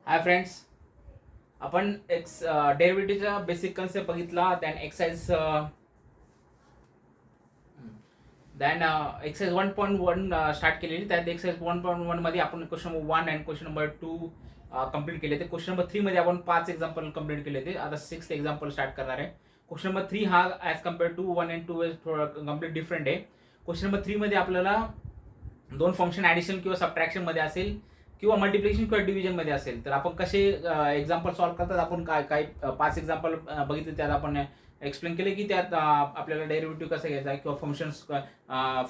Hi friends, आपण डेरिव्हेटिव्हचा basic concept बघितला. Than exercise 1.1 start केलेली. त्यात एक्सरसाइज 1.1 मध्ये आपण question number 1 and question number 2 complete केले. ते क्वेश्चन नंबर 3 मध्ये आपण 5 एक्झाम्पल कंप्लीट केले. ते आता 6th एक्झाम्पल स्टार्ट करणार आहे. क्वेश्चन नंबर 3 हा ॲज कम्पेअर टू 1 अँड 2 थोडा कम्प्लीट डिफरंट आहे. क्वेश्चन नंबर 3 मध्ये आपल्याला दोन फंक्शन ॲडिशन किंवा सबट्रॅक्शन मध्ये असेल किंवा मल्टिप्लिकेशन किंवा डिव्हिजन मध्ये असेल तर आपण कसे एक्झाम्पल सॉल्व्ह करतात. आपण काय 5 एक्झाम्पल बघितले. त्यात आपण एक्सप्लेन केले की त्यात आपल्याला डेरिव्हेटिव्ह कसं घ्यायचा किंवा फंक्शन्स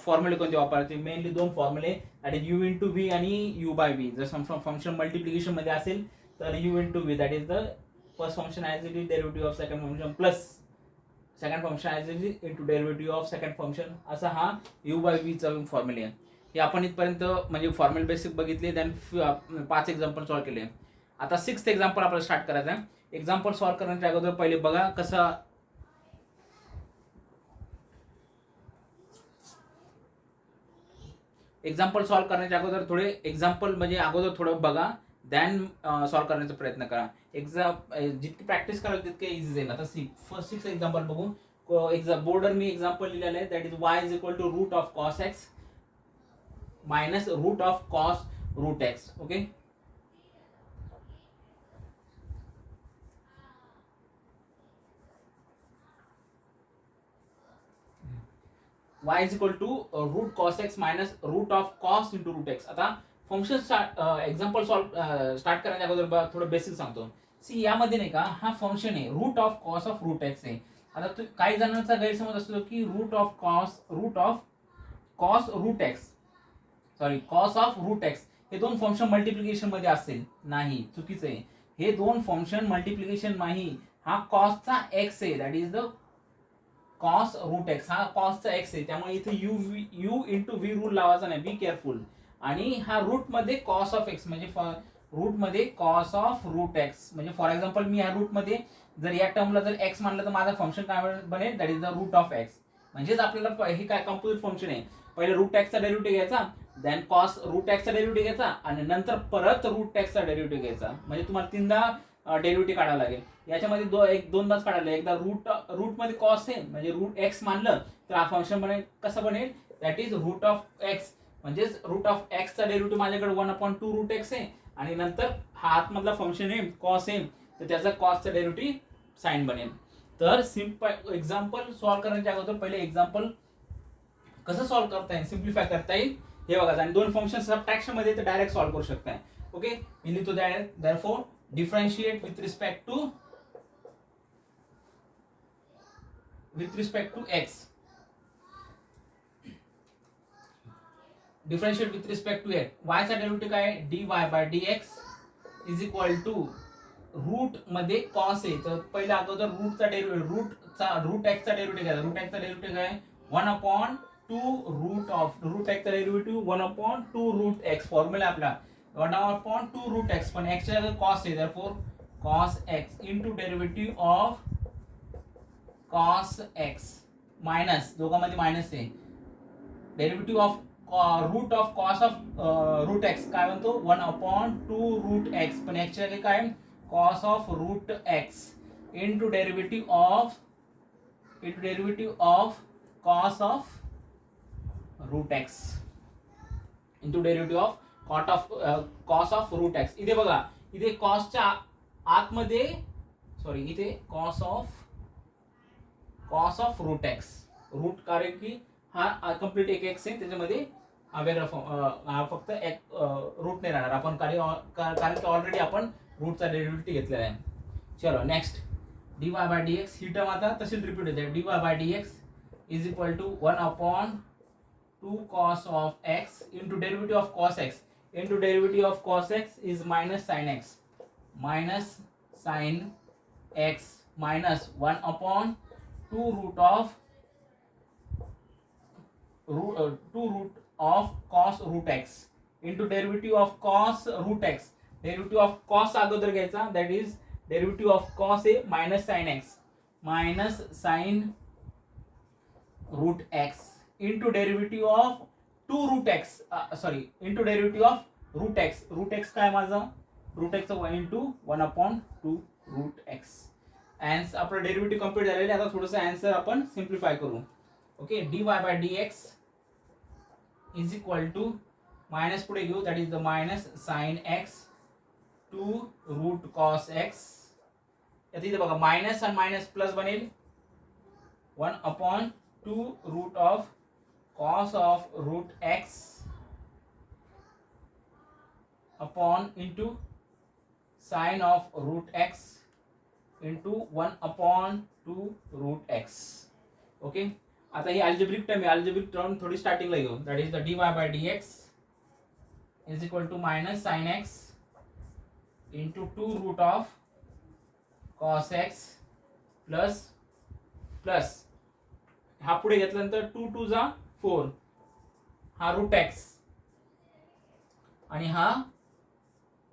फॉर्म्युले कोणते वापरायचे. मेनली दोन फॉर्म्युले, that is u into v आणि यू बाय व्ही. जर फंक्शन मल्टिप्लिकेशन मध्ये असेल तर u into v, that is the first function as it is derivative of second function plus second function as it is into derivative of second function. असा हा you bye व्हीचा फॉर्म्युले आहे. हे आपण इथपर्यंत म्हणजे फॉर्म्युल बेसिक बघितले. दॅन 5 एक्झाम्पल सॉल्व्ह केले. आता 6th एक्झाम्पल आपल्याला स्टार्ट करायचं आहे. एक्झाम्पल सॉल्व्ह करण्याच्या अगोदर पहिले बघा कसं एक्झाम्पल सॉल्व्ह करण्याच्या अगोदर थोडे एक्झाम्पल म्हणजे अगोदर थोडं बघा, दॅन सॉल्व्ह करण्याचा प्रयत्न करा. जितकी प्रॅक्टिस कराल तितके इझी जाईल. आता फर्स्ट 6 एक्झाम्पल बघू. बोर्डवर मी एक्झाम्पल लिहिलेलं आहे. That is y is equal to root of cos x minus root of cos root x. Okay, y is equal to root cos x minus root of cos into root x. आता function example solve start करण्याच्या अगोदर थोडं basic सांगतो. C यामध्ये नाही का हा function आहे root of cos of root x आहे. आता काही जणांचा गैरसमज असतो की root of cos root x cos of root x हे दोन फंक्शन मल्टिप्लिकेशन मध्ये असेल. नाही, चुकीचं आहे. हे दोन फंक्शन मल्टिप्लिकेशन नाही. हा कॉसचा एक्स आहे, that is the cos root x. हा कॉसचा एक्स आहे, त्यामुळे इथे यू इंटू व्ही रूल लावायचा नाही. Be careful. आणि हा रूट मध्ये कॉस ऑफ एक्स म्हणजे रूट मध्ये कॉस ऑफ रूट एक्स म्हणजे फॉर एक्झाम्पल मी या रूट मध्ये जर या टर्मला जर एक्स मानलं तर माझा फंक्शन काय बनेल, that is the root of x. म्हणजेच आपल्याला हे काय कंपोजिट फंक्शन आहे. पहिले रूट एक्सचा डेरिव्हेटिव्ह घ्यायचा, देन कॉस रूट एक्सचा डेरिव्हेटिव्ह घ्यायचा आणि नंतर परत रूट एक्सचा डेरिव्हेटिव्ह घ्यायचा. म्हणजे तुम्हाला तीनदा डेरिव्हेटिव्ह काढावा लागेल. याच्यामध्ये दोनदाच काढायला. एकदा रूट मध्ये कॉस आहे म्हणजे रूट एक्स मानलं तर हा फंक्शन बनेल. कसं बनेल, that is root of x. म्हणजेच रूट ऑफ एक्सचा डेरिव्हेटिव्ह माझ्याकडे 1/2 रूट एक्स आहे आणि नंतर हा आतमधला फंक्शन आहे कॉस आहे तर त्याचा कॉसचा डेरिव्हेटिव्ह साइन बनेल. तर सिंपल एक्झाम्पल सॉल्व्ह करण्याच्या अगोदर पहिले एक्झाम्पल कसं सॉल्व्ह करता येईल, सिम्प्लिफाय करता येईल हे बघा. आणि दोन फंक्शन सबट्रॅक्शन मध्ये तर डायरेक्ट सॉल्व्ह करू शकताय. ओके, मी लिहितो therefore differentiate with respect to x. Differentiate with respect to x. y चा डेरिव्हेटिव्ह काय आहे, dy by dx is equal to root मध्ये कॉस आहे तर पहिला अगोदर रूट एक्सचा डेरिव्हेटिव्ह घ्यायचा. रूट एक्सचा डेरिव्हेटिव्ह काय 1/2 रूट एक्सचा डेरिव्हेटिव्ह 1/2 रूट एक्स. फॉर्म्युला आपला 1/2 रूट एक्स, पण एक्सच्या जागी कॉस आहे, therefore cos x into derivative of cos x minus दोघांमध्ये मायनस आहे derivative of root of cos of root x काय म्हणतो 1/2 रूट एक्स, पण एक्सच्या जागी काय cos of root x into derivative of cos of root x into derivative of cos of root x. इथे बघा, इथे कॉसच्या आतमध्ये इथे cos of root x root, कारण की हा कम्प्लीट एक एक्स आहे त्याच्यामध्ये वेगळा फक्त एक रूट नाही राहणार. आपण कारण की ऑलरेडी आपण रूटचा डेरिव्हेटिव्ह घेतलेला आहे. चलो नेक्स्ट, dy बाय dx ही टर्म आता तशीच रिपीट होते. dy by dx is equal to 1/2 cos of x into derivative of cos x into derivative of cos x is minus sine x minus 1/2 root of cos root x into derivative of cos root x. Derivative of cos अगोदर घ्यायचा, that is derivative of cos आहे minus sine root x into derivative of 2 route x into derivative of root x. Root x काय माझा root एक्सचं into 1/2 root x. And आपलं derivative complete झालेलं आहे. आता थोडंसं आन्सर आपण सिम्प्लिफाय करू. Okay, dy by dx is equal to minus पुढे घेऊ, that is the minus sine x to root cos x. इथे बघा मायनस आणि मायनस प्लस बनेल 1/2 root of cos of root x upon into sine of root x into 1/2 root x. Okay, आता ही algebraic term आहे. Algebraic term थोडी स्टार्टिंगला घेऊ, that is the dy by dx is equal to minus sine x into 2 root of cos x plus plus हा पुढे घेतल्यानंतर 2 2 जा 4, हा रूट एक्स आणि हा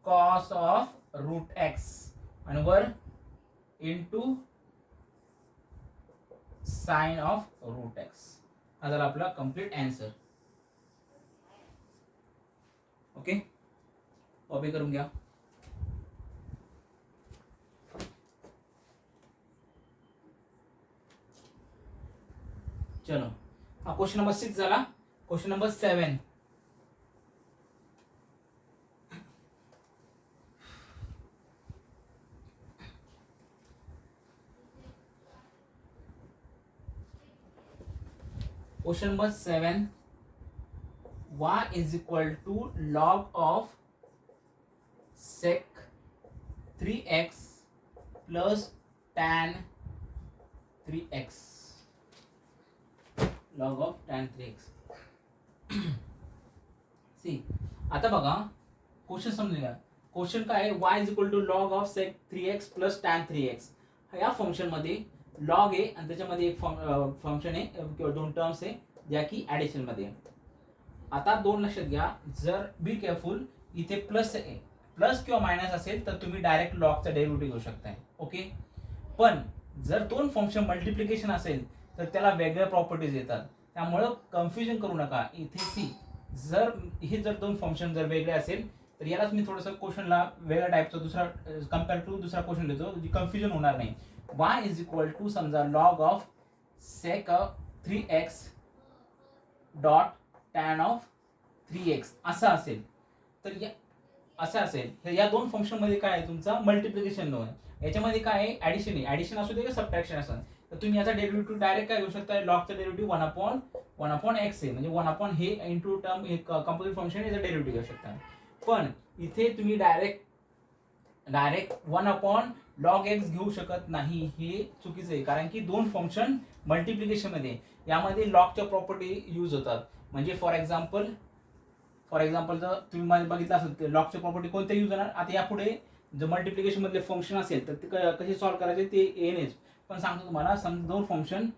कॉस ऑफ रूट एक्स आणि वर into sine of root x. हा झाला आपला कंप्लीट आन्सर. ओके, कॉपी करून घ्या. चलो, हा क्वेश्चन नंबर 6 झाला. Question number 7. Question number 7, y is equal to log of sec 3x plus tan 3x. log of tan 3x. See, आता बघा क्वेश्चन समजून घ्या. क्वेश्चन काय आहे, y is equal to log of sec 3x plus tan 3x. या function मध्ये log आहे आणि त्याच्यामध्ये एक फंक्शन आहे किंवा दोन टर्म्स आहे ज्या की ऍडिशन मध्ये. आता दोन लक्षात घ्या, जर बी केअरफुल इथे प्लस किंवा मायनस असेल तर तुम्ही डायरेक्ट लॉगचा डेरिव्हेटिव्ह घेऊ शकताय. ओके, पण जर दोन फंक्शन मल्टिप्लिकेशन असेल तर त्याला वेगळ्या प्रॉपर्टीज येतात. त्यामुळं कन्फ्युजन करू नका. इथे सी, जर हे जर दोन फंक्शन जर वेगळे असेल तर यालाच मी थोडंसं क्वेश्चनला वेगळ्या टाईपचा दुसरा कम्पेअर टू दुसरा क्वेश्चन देतो, जी कन्फ्युजन होणार नाही. y इज इक्वल टू समजा log of sec 3x dot tan of 3x असं असेल तर असं असेल. या दोन फंक्शन मध्ये काय आहे, तुमचा मल्टिप्लिकेशन दोन. याच्यामध्ये काय आहे, ऍडिशन आहे. ऍडिशन असू दे का सबट्रॅक्शन असेल तर तुम्ही याचा डेरिव्हेटिव्ह डायरेक्ट काय घेऊ शकता, लॉगचा डेरिव्हेटिव्ह 1/x आहे म्हणजे 1 हे इंटू टर्म एक कंपोजिट फंक्शन याचा डेरिव्हेटिव्ह घेऊ शकता. पण इथे तुम्ही डायरेक्ट 1/log x घेऊ शकत नाही. हे चुकीचं आहे, कारण की दोन फंक्शन मल्टिप्लिकेशन मध्ये यामध्ये लॉगच्या प्रॉपर्टी यूज होतात. म्हणजे फॉर एक्झाम्पल जर तुम्ही बघितलं असेल लॉगच्या प्रॉपर्टी कोणत्या यूज होणार. आता यापुढे जर मल्टिप्लिकेशन मधले फंक्शन असेल तर ते कसे सॉल्व्ह करायचे ते येणेच. पण सांगतो तुम्हाला, समजा दोन function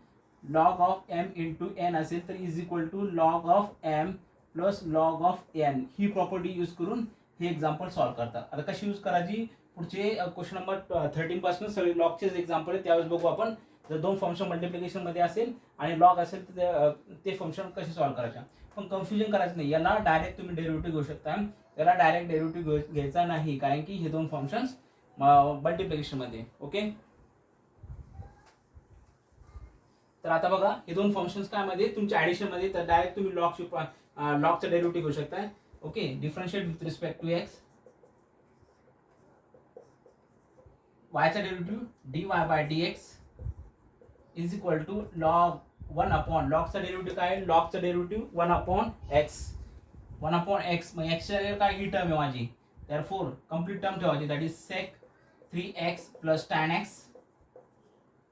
log of m into n असेल तर is equal to log of m plus log of n ही प्रॉपर्टी यूज करून हे एक्झाम्पल सॉल्व्ह करतात. आता कशी यूज करायची, पुढचे क्वेश्चन नंबर 13 पासून सगळे लॉगचेच एक्झाम्पल आहे, त्यावेळेस बघू आपण. जर दोन फंक्शन मल्टिप्लिकेशन मध्ये असेल आणि लॉग असेल तर ते फंक्शन कसे सॉल्व्ह करायचे. पण कन्फ्युजन करायचं नाही. याला डायरेक्ट तुम्ही डेरिव्हेटिव्ह घेऊ शकता, याला डायरेक्ट डेरिव्हेटिव्ह घ्यायचा नाही, कारण की हे दोन फंक्शन्स मल्टिप्लिकेशन मध्ये. ओके, तर आता बघा हे दोन फंक्शन्स काय मध्ये तुमच्या ऍडिशन मध्ये, तर डायरेक्ट तुम्ही लॉगचा डेरिव्हेटिव्ह घेऊ शकता. Okay, differentiate with respect to x. वायचा derivative dy by dx is equal to log 1 लॉगचा डेरिव्हेटिव्ह काय, लॉगचा डेरिव्हेटिव्ह 1/x. मग x च्या काय ही टर्म आहे माझी, therefore कंप्लीट टर्म ठेवायची, that is sec 3x plus tan x.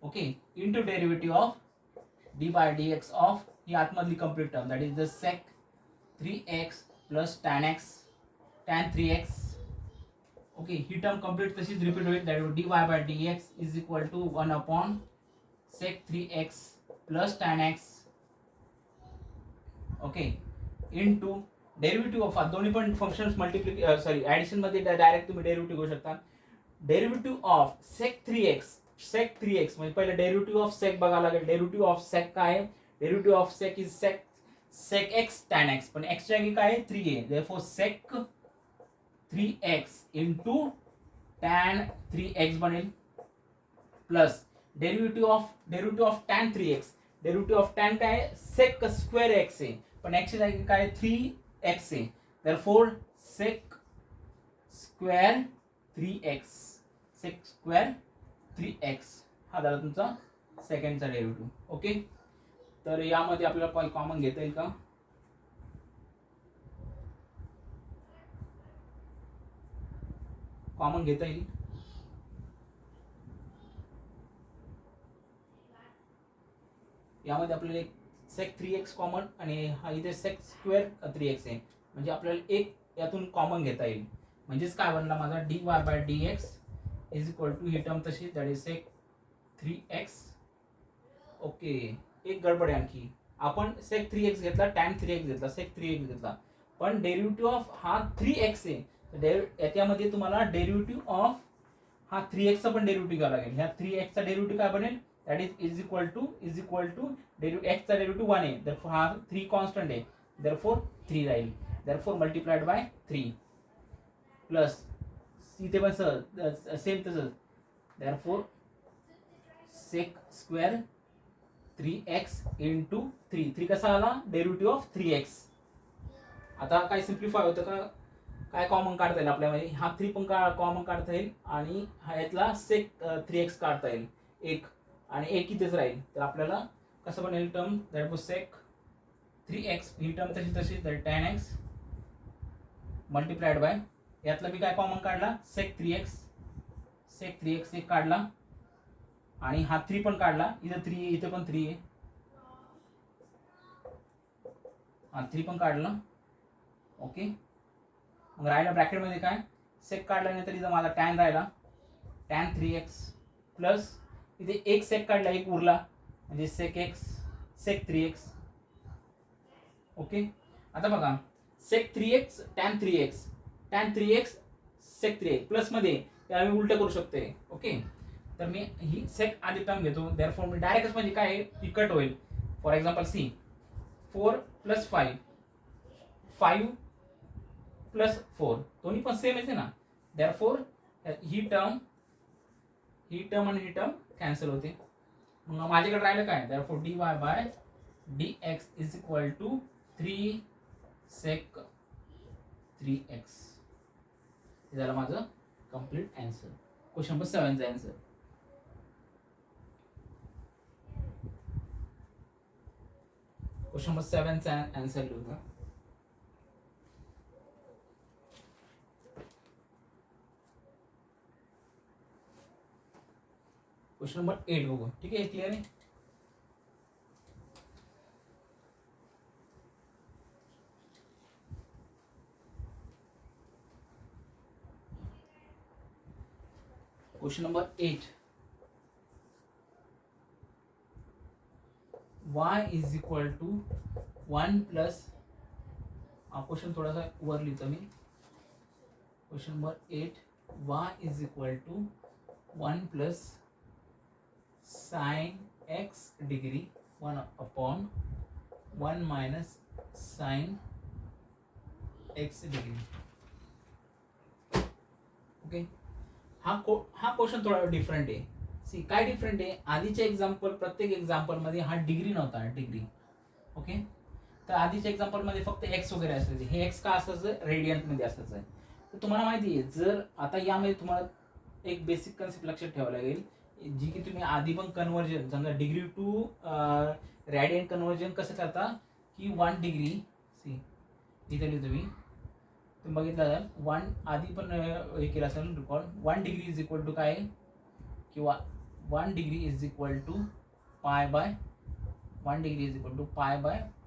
Okay, into derivative of dy by dx of ही आतमधली complete term, that is the sec 3x plus tan x tan 3x. Okay, ही term complete तशीच repeat होईल, that dy by dx is equal to 1/sec 3x plus tan x. Okay, into derivative of दोन्ही पण functions addition मध्ये direct तुम्ही derivative घेऊ शकता. Derivative of sec 3x म्हणजे पहिलं डेरिव्हेटिव्ह ऑफ sec बघायला लागेल. डेरिव्हेटिव्ह ऑफ sec काय आहे, derivative of sec is sec x tan x, पण x च्या जागी काय आहे 3 आहे, therefore sec 3x into tan 3x बनेल plus derivative of tan 3x. Derivative of tan काय आहे sec स्क्वेअर x आहे पण x ची जागी काय 3x आहे therefore sec square 3x sec square 3x हा झाला तुमचा सेकंडचा डेरिव्हेटिव्ह. ओके तर यामध्ये आपल्याला कॉमन घेता येईल का कॉमन घेता येईल यामध्ये आपल्याला एक sec 3x कॉमन आणि हा इथे sec स्क्वेअर 3x आहे म्हणजे आपल्याला एक यातून कॉमन घेता येईल म्हणजेच काय बनला माझा dy/dx इज इक्वल टू ही टर्म तशी that is sec 3x. Okay एक गडबड आहे आणखी आपण sec 3x घेतला tan 3x घेतला sec 3x घेतला पण डेरिव्हेटिव्ह ऑफ हा 3x आहे याच्यामध्ये तुम्हाला डेरिव्हेटिव्ह ऑफ हा 3x चा पण डेरिव्हेटिव्ह घ्यावा लागेल. ह्या 3x चा डेरिव्हेटिव्ह काय बनेल that is equal to x चा डेरिव्हेटिव्ह 1 आहे therefore हा 3 कॉन्स्टंट आहे therefore 3 राहील therefore मल्टिप्लाइड बाय 3 प्लस इथे पण सेम तसंच therefore sec square 3x into 3 कसा आला डेरिव्हेटिव्ह ऑफ 3x. आता काय सिम्प्लिफाय होतं का काय कॉमन काढता येईल आपल्यामध्ये हा 3 पण कॉमन काढता येईल आणि हा यातला sec 3x काढता येईल एक आणि एक इथेच राहील तर आपल्याला कसं बनेल term that was sec 3x he term तशी tan x मल्टिप्लाइड बाय यातला मी काय कॉमन काढला sec 3x एक काढला आणि हा 3 पण काढला इथे पण 3 आहे हा 3 पण काढला. ओके मग राहिला ब्रॅकेटमध्ये काय sec काढला नाही तर इथं माझा tan राहिला tan 3x प्लस इथे एक sec काढला एक उरला म्हणजे sec 3x. ओके आता बघा sec 3x tan 3x sec 3x plus मध्ये त्याला मी उलट करू शकते. ओके तर मी ही sec आधी टर्म घेतो therefore मी डायरेक्टच म्हणजे काय ही कट होईल. फॉर एक्झाम्पल सी 4 + 5 + 4 दोन्ही पण सेम आहे ना therefore ही टर्म आणि ही टर्म कॅन्सल होते. मग माझ्याकडे राहिलं काय therefore dy/dx is equal to 3 sec 3x हे झालं माझं कम्प्लीट आन्सर क्वेश्चन नंबर 7 चा आन्सर. क्वेश्चन नंबर 7 चा आन्सर लिहूया. क्वेश्चन नंबर 8 बघू ठीक आहे क्लियर आहे. Question number 8 y is equal to 1 plus हा क्वेश्चन थोडासा वर लिहितो मी. Question number 8 y is equal to 1 plus sin x degree 1/1 minus sin x degree. Okay हा क्वेश्चन थोडा डिफरंट आहे. सी काय डिफरंट आहे आधीचे एक्झाम्पल प्रत्येक एक्झाम्पल मध्ये हा डिग्री नव्हता डिग्री. ओके तर आधीच्या एक्झाम्पल मध्ये फक्त x वगैरे असायचे हे x का असायचं रेडियंट मध्ये असायचं. तर तुम्हाला माहिती आहे जर आता यामध्ये तुम्हाला एक बेसिक कन्सेप्ट लक्षात ठेवावं लागेल जी की तुम्ही आधी पण कन्व्हर्जन समजा डिग्री टू रॅडियंट कन्व्हर्जन कसं करता की 1 डिग्री सी इथे लिहितो मी तुम्ही बघितलं तर 1 आधी पण हे केलं असेल record 1 degree is equal to काय किंवा 1 degree is equal to pi by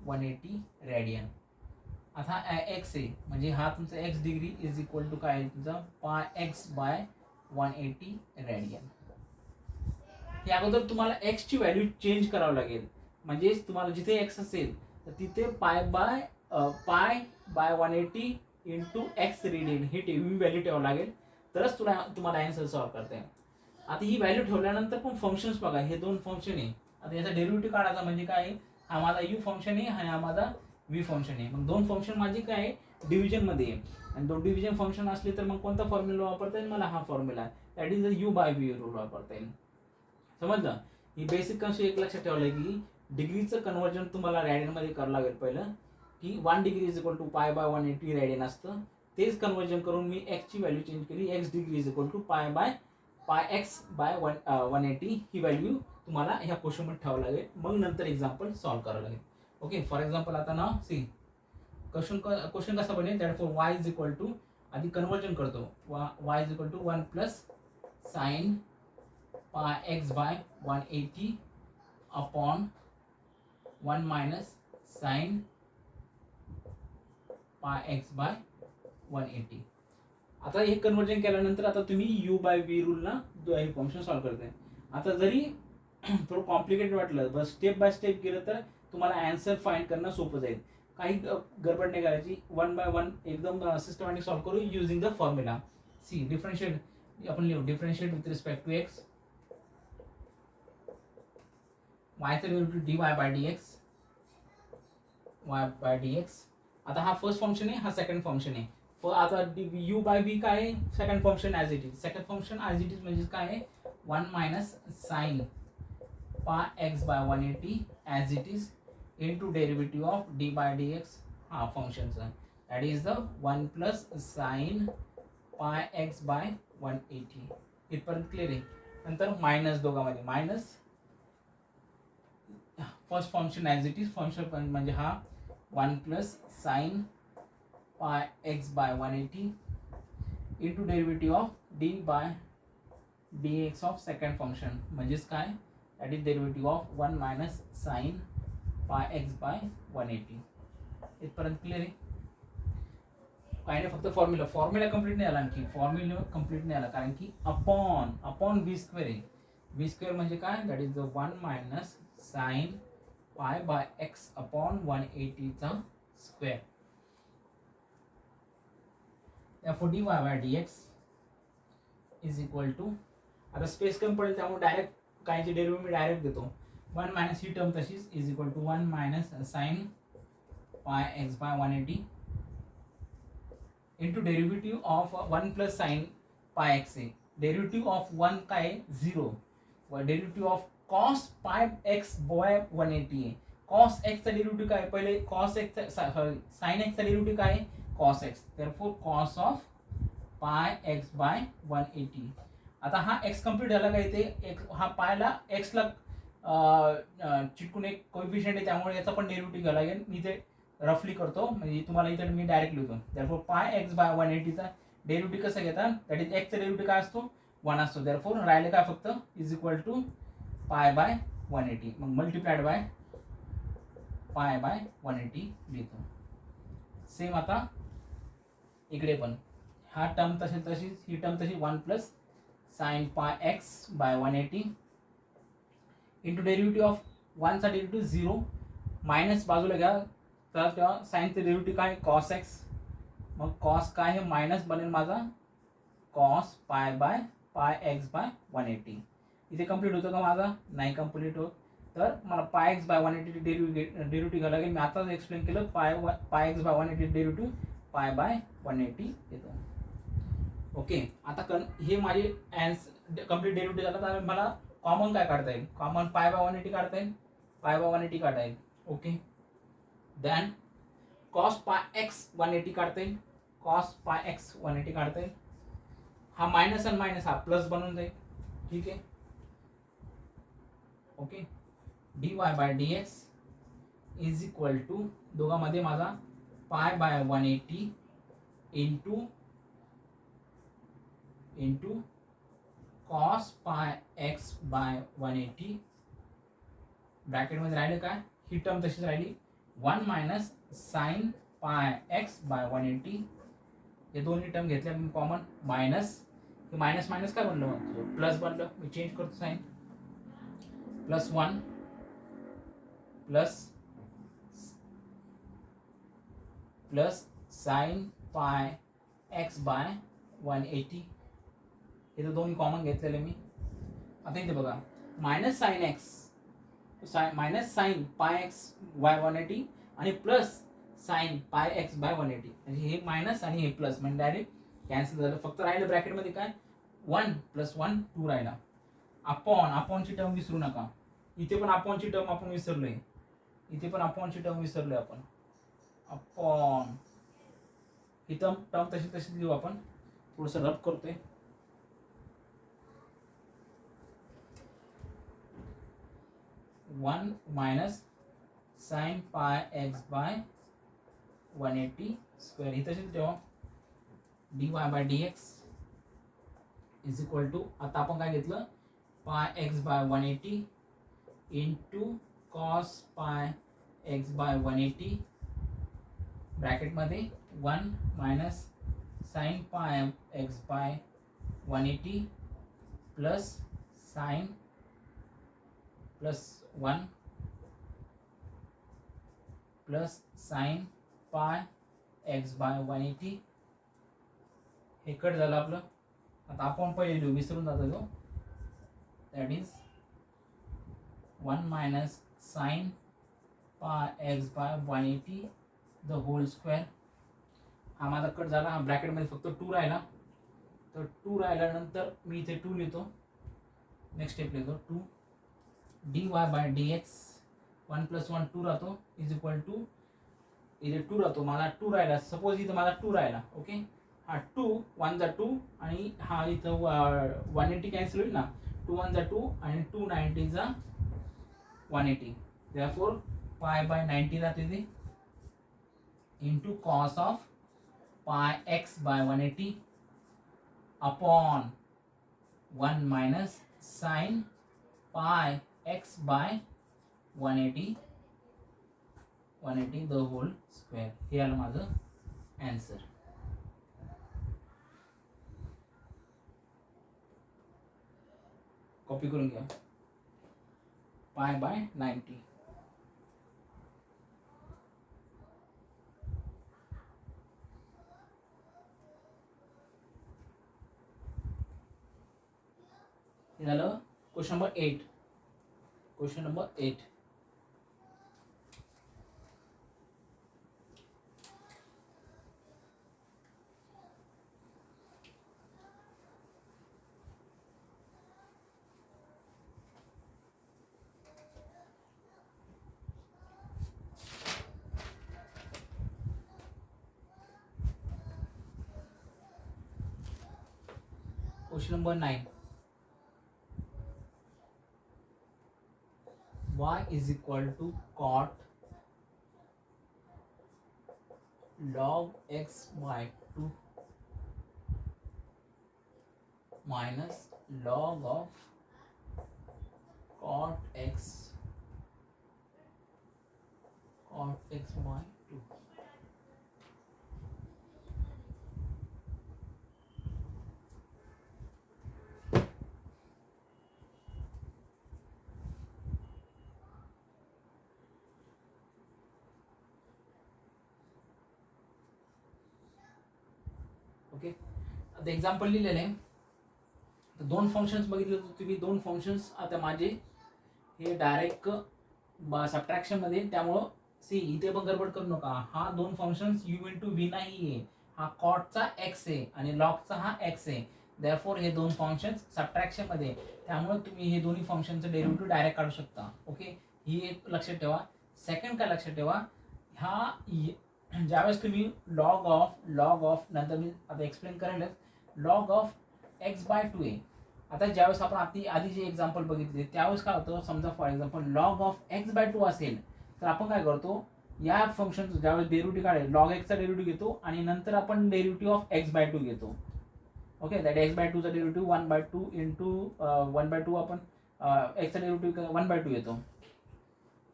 180 radian. आता x आहे म्हणजे हा तुमचा x degree is equal to काय तुमचा पाय x बाय 180 रॅडियन. या अगोदर तुम्हाला x ची व्हॅल्यू चेंज करावं लागेल म्हणजे तुम्हाला जिथे x असेल तर तिथे पाय by 180 into x radian he value ठेवावं लागेल तरच तुम्हाला आन्सर सॉल्व्ह करता येईल. आता ही व्हॅल्यू ठेवल्यानंतर पण फंक्शन्स बघा हे दोन फंक्शन आहे. आता याचा डेरिव्हेटिव्ह काढायचा म्हणजे काय हा माझा u फंक्शन आहे हा माझा v फंक्शन आहे. मग दोन फंक्शन माझी काय डिव्हिजनमध्ये आहे आणि दोन डिव्हिजन फंक्शन असले तर मग कोणता फॉर्म्युला वापरता येईल मला? हा formula, that is the you by V rule वापरता येईल. समजलं? ही बेसिक कन्सेप्ट एक लक्षात ठेवलं की डिग्रीचं कन्वर्जन तुम्हाला रॅडियनमध्ये करावं लागेल पहिलं, की 1 degree is equal to pi by 180 radian असतं. तेच कन्वर्जन करून मी एक्सची व्हॅल्यू चेंज केली, x degree is equal to pi x by 180 ही व्हॅल्यू तुम्हाला ह्या क्वेश्चनमध्ये ठेवावं लागेल. मग नंतर एक्झाम्पल सॉल्व्ह करावं लागेल. ओके, फॉर एक्झाम्पल आता ना सी क्वेश्चन कसा बनेल, that for y is equal to, आधी कन्वर्जन करतो, y is equal to 1 plus sine pi x by 180 upon 1 minus sine pi x by 180. आता हे कन्वर्जन केल्यानंतर आता तुम्ही यू बाय व्ही रूलला हे फंक्शन सॉल्व्ह करताय. आता जरी थोडं कॉम्प्लिकेटेड वाटलं, बस स्टेप बाय स्टेप केलं तर तुम्हाला आन्सर फाइंड करणं सोपं जाईल. काही गडबड नाही करायची, 1 बाय 1 एकदम सिस्टमॅटिक सॉल्व्ह करू using the formula. See differentiate आपण लिहू, differentiate with respect to x, वायचं derivative d y by d x, y by d x. आता हा फर्स्ट फंक्शन आहे, हा सेकंड फंक्शन आहे. आता यू बाय व्ही काय आहे? Second function as it is. Second function as it is म्हणजे काय आहे? 1 minus sine pi x by 180 as it is into derivative of d by d x हा फंक्शनचा, that is the 1 plus sine pi x by 180. इथपर्यंत clear आहे. नंतर minus दोघांमध्ये minus first function as it is, function म्हणजे हा 1 plus sine pi x by 180 into derivative of d by d x of second function म्हणजेच काय, that is derivative of 1 minus sine pi x by 180. इथपर्यंत clear आहे? काय नाही, फक्त formula complete नाही आला, आणखी फॉर्म्युला कंप्लीट नाही आला कारण की अपॉन व्ही स्क्वेअर आहे. व्ही स्क्वेअर म्हणजे काय, that is the 1 minus sine pi by x upon 180 चा square. therefore dy by dx is equal to, आता स्पेस कमी पडेल त्यामुळे डायरेक्ट कायची डेरिव्हेटिव्ह मी डायरेक्ट देतो, 1 मायनस ही टर्म तशीच is equal to 1 minus sine pi x by 180 into derivative of 1 plus sine pi x आहे. डेरिव्हेटिव्ह ऑफ 1 काय 0 व derivative of cos pi x by 180 आहे. कॉस एक्सचा डेरिव्हेटिव्ह काय, पहिले कॉस एक्स सॉरी साइन एक्सचा डेरिव्हेटिव्ह काय cos x, therefore cos of pi x by 180. आता हा x कंप्लीट झाला का, इथे हा पायला x ला चिटकून एक कोएफिशिएंट आहे त्यामुळे याचा पण डेरिव्हेटिव्ह घ्यावा लागेल. मी इथे रफली करतो म्हणजे तुम्हाला इथे मी डायरेक्ट लिहितो. therefore पाय x by 180 चा डेरिव्हेटिव्ह कसा घेतात, दॅट इज x चा डेरिव्हेटिव्ह काय असतो 1 असतो. therefore राहिले काय फक्त is equal to pi by 180, मग मल्टिप्लाइड बाय पाय बाय 180 लिहितो. सेम आता इकडे पण हा टर्म तशीच ही टर्म तशी 1 plus sine pi x by 180 into derivative of 1 चा डेरिव्हेटिव्ह 0 मायनस बाजूला घ्या, तर तेव्हा साइनचं डेरिव्हेटिव्ह काय कॉस एक्स, मग कॉस काय हे मायनस बनेल माझा कॉस पाय एक्स बाय 180. इथे कंप्लीट होतं का माझा, नाही कंप्लीट होत, तर मला पाय एक्स बाय 180 डेरिव्हेटिव्ह घ्यावं लागेल. मी आताच एक्सप्लेन केलं, pi x by 180 derivative pi by 180 येतो. ओके, आता हे माझे कंप्लीट डेरिव्हेटिव्ह झाला, तर मला कॉमन काय काढता येईल, कॉमन पाय बाय 180 काढता येईल, पाय बाय 180 काढता येईल. Okay, then cos pi x 180 काढता येईल, कॉस पाय एक्स 180 काढता येईल. हा मायनस आणि मायनस हा प्लस बनून जाईल. ठीक आहे. Okay, d y by d x is equal to दोघांमध्ये माझा pi by 180 into cos pi x by 180 ब्रॅकेटमध्ये राहिले काय, ही टर्म तशीच राहिली 1 minus sine pi x by 180. हे दोन्ही टर्म घेतल्या मी कॉमन, मायनस हे मायनस मायनस काय बनलं, मग प्लस बनलं. मी चेंज करतो sine, plus 1 plus sine pi x by 180. हे तर दोन्ही कॉमन घेतलेले मी. आता इथे बघा minus sine pi x by 180 आणि plus sine pi x by 180. म्हणजे हे मायनस आणि हे प्लस म्हणजे डायरेक्ट कॅन्सल झालं. फक्त राहिलं ब्रॅकेटमध्ये काय 1 + 1 2 राहिला. अपॉनची टर्म विसरू नका. इथे पण अपॉनची टर्म आपण विसरलोय. इथे पण अपॉनची टर्म विसरलोय आपण. अपॉन ही टर्म तशी तशी लिहू आपण. थोडंसं रब करतोय. One minus sine pi x by 180 square ही तशीच ठेवा. dy by dx is equal to, आता आपण काय घेतलं pi x by 180 into cos pi x by 180 ब्रॅकेटमध्ये 1 minus sine pi x by 180 plus sine plus 1 plus sine pi x by 180. हे cut झालं आपलं. आता आपण पहिले लिहू, विसरून जातो तो. That is 1 minus sine pi x by 180 the whole square. हा माझा कट झाला. हा ब्रॅकेटमध्ये फक्त 2 राहिला. तर 2 राहिल्यानंतर मी इथे 2 लिहितो. नेक्स्ट स्टेप लिहितो 2 dy बाय dx 1 + 1 2 राहतो इज इक्वल टू, इथे 2 राहतो माझा 2 राहिला. सपोज इथे माझा 2 राहिला. ओके, हा 2 1 जा 2 आणि हा इथं 180 कॅन्सल होईल ना. 2 1 जा 2 आणि 2 90 जा 180. देअरफॉर पाय बाय 90 राहते ते into cos of pi x by 180 upon 1 minus sine pi x by 180 the whole square. हे आलं माझं आन्सर. कॉपी करून घ्या. Pi by 90. हे झालं question number 8. Question number 8. Question number 9. Y is equal to cot log x by 2 minus log of cot x by 2. Okay, आता example लिहिलेलं आहे. तर 2 फंक्शन्स बघितले तर तुम्ही 2 फंक्शन्स आता माझे हे डायरेक्ट सबट्रॅक्शन मध्ये, त्यामुळं सी इथे पण गडबड करू नका. हा 2 फंक्शन्स u इंटू v नाही आहे. हा कॉटचा x आहे आणि लॉगचा हा x आहे. देअरफॉर हे 2 फंक्शन्स सबट्रॅक्शन मध्ये, त्यामुळे तुम्ही हे दोन्ही फंक्शनचं डेरिव्हेटिव्ह डायरेक्ट काढू शकता. ओके, ही एक लक्षात ठेवा. सेकंड काय लक्षात ठेवा, ह्या ज्यावेळेस तुम्ही लॉग ऑफ नंतर मी आता एक्सप्लेन करेलच, लॉग ऑफ एक्स बाय 2 आहे. आता ज्यावेळेस आपण आधी जे एक्झाम्पल बघितले त्यावेळेस काय होतं, समजा for example log of x by 2 असेल तर आपण काय करतो, या फंक्शनचं ज्यावेळेस डेरिव्हेटिव्ह काढेल लॉग एक्सचा डेरिव्हेटिव्ह घेतो आणि नंतर आपण डेरिव्हेटिव्ह ऑफ एक्स बाय 2 घेतो. ओके, दॅट एक्स बाय 2चा डेरिव्हेटिव्ह 1/2 इंटू 1/2 आपण एक्सचा डेरिव्हेटिव्ह 1/2 येतो.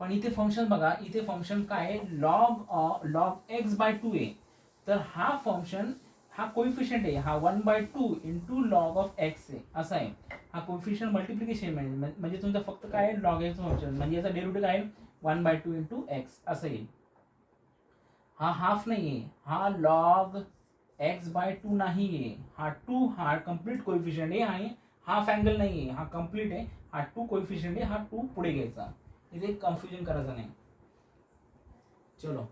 पण इथे फंक्शन बघा, इथे फंक्शन काय आहे, लॉग एक्स बाय 2 आहे. तर हा फंक्शन हा कोइफिशियंट आहे, हा 1/2 इंटू लॉग ऑफ एक्स आहे असा आहे. हा कोइफिशियंट मल्टिप्लिकेशन म्हणजे तुमचा फक्त काय आहे लॉग एक्स फंक्शन, म्हणजे याचा डेरिव्हेटिव्ह काय आहे 1/2 इंटू एक्स असं येईल. हा हाफ नाही आहे, हा लॉग एक्स बाय 2 नाही आहे. हा 2 हा कम्प्लीट कोइफिशियंट आहे आणि हाफ अँगल नाही आहे, हा कम्प्लीट आहे. हा 2 कोइफिशियंट आहे, हा 2 पुढे घ्यायचा. इथे कन्फ्युजन करायचं नाही. चलो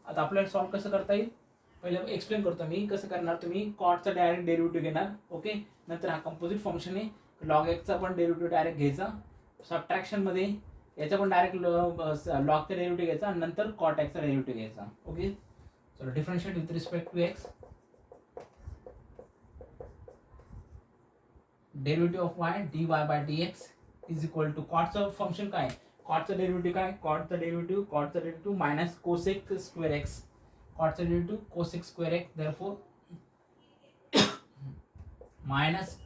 आता आपल्याला सॉल्व्ह कसं करता येईल, पहिले एक्सप्लेन करतो मी कसं करणार. तुम्ही कॉटचा डायरेक्ट डेरिव्हेटिव्ह घेणार, ओके. नंतर हा कंपोजिट फंक्शन आहे, लॉग एक्सचा पण डेरिव्हेटिव्ह डायरेक्ट घ्यायचा. सबट्रॅक्शनमध्ये याचा पण डायरेक्ट लॉगचा डेरिव्हेटिव्ह घ्यायचा आणि नंतर कॉट एक्सचा डेरिव्हेटिव्ह घ्यायचा, ओके. चलो differentiate with respect to x. Derivative of y dy by dx is equal to कॉटचं फंक्शन काय, कॉटचं डेरिव्हेटिव्ह काय, कॉटचं derivative minus cosec square x, कॉटचं derivative cosec square x, therefore minus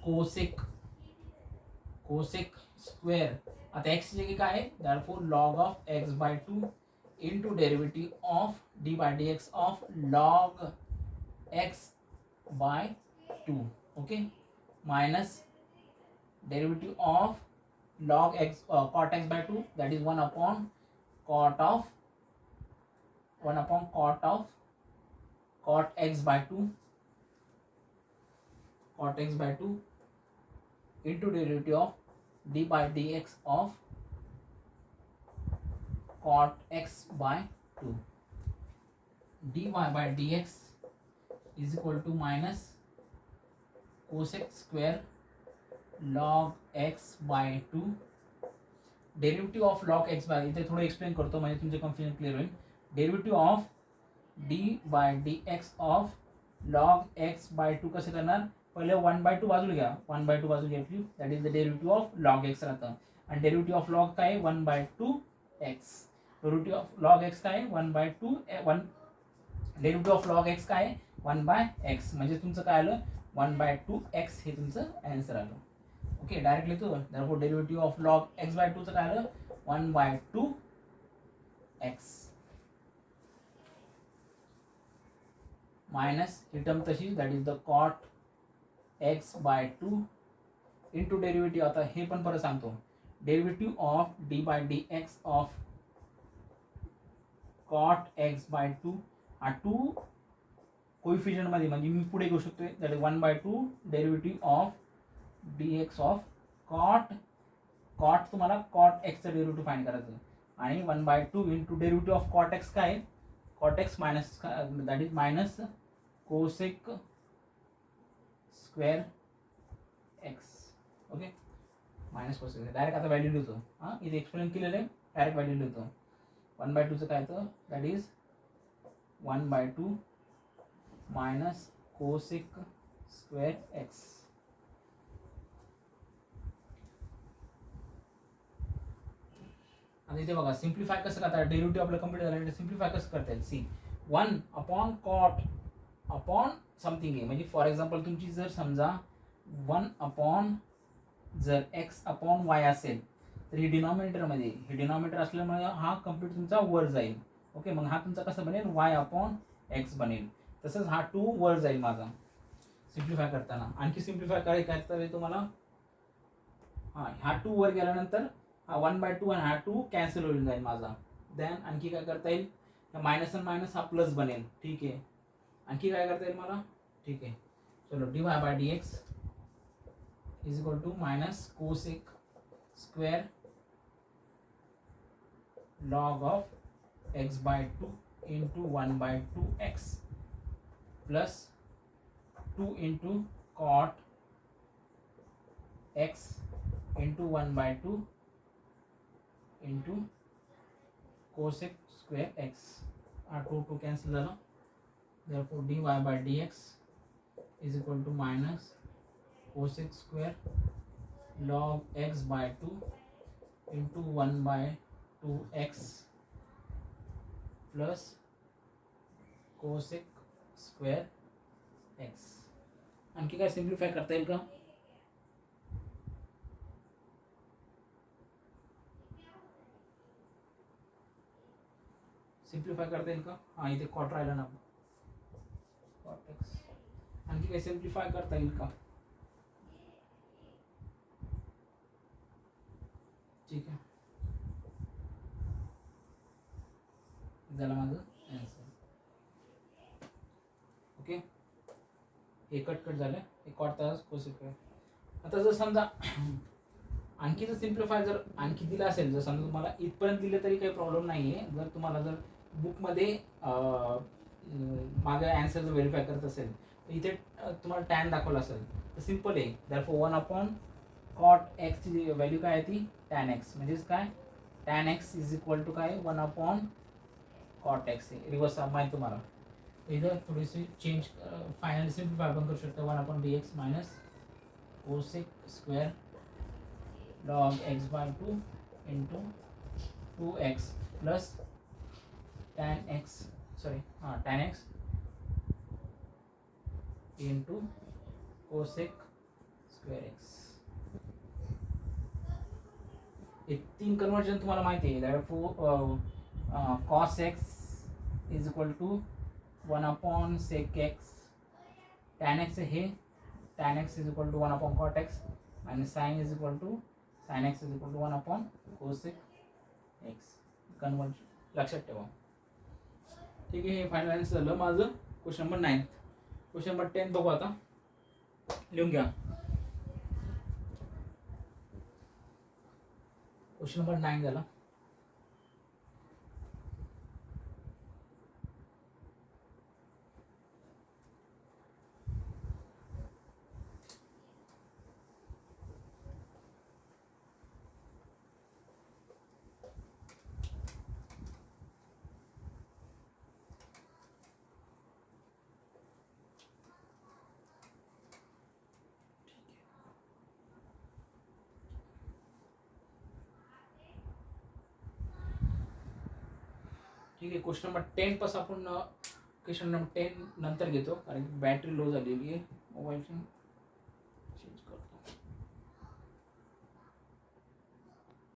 cosec square. आता x ची काय आहे, therefore log of x by 2 into derivative of d by d x of log x by 2, okay, minus derivative of log x cot x by 2, that is 1 upon cot x by 2 into derivative of d by dx of cot x by 2. dy by dx is equal to minus cosec square log x by 2. Derivative of log x by, इथे थोडं explain करतो म्हणजे तुमचे confusion clear होईल. Derivative of d by d x of log x by 2 कसं करणार, पहिले 1/2 बाजूला घ्या, 1/2 बाजू घेतली, that is the derivative of log x राहतं. आणि डेरिव्हेटिव्ह ऑफ लॉग काय 1/2 x, derivative of log x काय 1/2 डेरिव्हेटिव्ह ऑफ लॉग एक्स काय 1/x, म्हणजे तुमचं काय आलं 1/2x, हे तुमचं आन्सर आलं, ओके. डायरेक्ट लिहितो, therefore derivative of log x by 2 चं काय आलं 1/2x मायनस ही टर्म तशी, that is the cot x by 2 into derivative. आता हे पण परत सांगतो, derivative of d by d x of cot x by 2, हा 2 कोइफिशियंट मध्ये म्हणजे मी पुढे घेऊ शकतोय, that is 1/2 derivative of dx of cot तुम्हाला कॉट एक्सचं डेरिव्हेटिव्ह फाइंड करायचं आणि 1/2 into derivative of cot x काय, cot x minus that is minus cosec square x, okay, minus cosec. Direct आता व्हॅल्यू लिहितो, हां इथे एक्सप्लेन केलेलं आहे, डायरेक्ट व्हॅल्यू लिहितो. 1/2चं काय तर that is 1/2 minus cosec square x. आणि इथे बघा सिम्प्लिफाय कसं करता, डेरिव्हेटिव्ह आपलं कंप्लीट झालं, सिम्प्लिफाय कसं करता येईल. C 1 upon cot upon something आहे, म्हणजे फॉर एक्झाम्पल तुमची जर समजा 1 अपॉन जर एक्स अपॉन वाय असेल तर ही डिनॉमिनेटरमध्ये, हे डिनॉमिनेटर असल्यामुळे हा कंप्लीट तुमचा वर जाईल, ओके. मग हा तुमचा कसं बनेल वाय अपॉन एक्स बनेल. तसंच हा 2 वर जाईल माझा सिम्प्लिफाय करताना. आणखी सिम्प्लिफाय काय करता येईल तुम्हाला, हा 2 वर गेल्यानंतर हा 1/2 आणि हा 2 कॅन्सल होऊन जाईल माझा. देन आणखी काय करता येईल, मायनस आणि मायनस हा प्लस बनेल, ठीक आहे. आणखी काय करता येईल मला, ठीक आहे. चलो dy by dx is equal to minus cosec square log of x by 2 into 1/2x plus 2 into cot x into 1/2 into cosec square x. हा 2 कॅन्सल झाला, therefore dy by dx is equal to minus cosec square log x by 2 into 1/2x plus cosec square x. आणखी काय simplify करता येईल का, simplify करता येईल का, हां इथे कॉट राहिला ना, कॉट एक्स. आणखी काही सिम्प्लिफाय करता येईल का, ठीक आहे. झालं माझं आन्सर, ओके. हे कट झालं, हे कॉट तास कोसेक. आता जर समजा आणखी जर सिम्प्लिफाय जर आणखी दिलं असेल, जर समजा तुम्हाला इथपर्यंत दिलं तरी काही प्रॉब्लेम नाही आहे. जर तुम्हाला जर बुकमध्ये माझ्या ॲन्सरचं व्हेरीफाय करत असेल तर इथे तुम्हाला टॅन दाखवलं असेल तर सिम्पल आहे. दॅरफॉर 1/cot x ची व्हॅल्यू काय आहे ती टॅन एक्स, म्हणजेच काय tan x is equal to काय 1/cot x आहे. रिव्हर्स माहिती तुम्हाला इथं थोडीशी चेंज फायनल सिम्प्लिफाय आपण करू शकतो 1/dx minus cosec square log x/2 into 2x plus tan x into cosec square x. हे 3 कन्वर्जन तुम्हाला माहिती आहे. Therefore cos x is equal to 1/sec x, tan x हे tan x is equal to 1/cot x आणि sin is equal to sin x is equal to 1/cosec x. Conversion लक्षात ठेवा. ठीक आहे, हे फायनल आन्सर झालं माझं question number 9. Question number 10 बघू आता, लिहून घ्या. क्वेश्चन नंबर 9 झाला. ठीक आहे, क्वेश्चन नंबर 10 पासून आपण क्वेश्चन नंबर 10 नंतर घेतो कारण बॅटरी लो झालेली आहे मोबाईलची.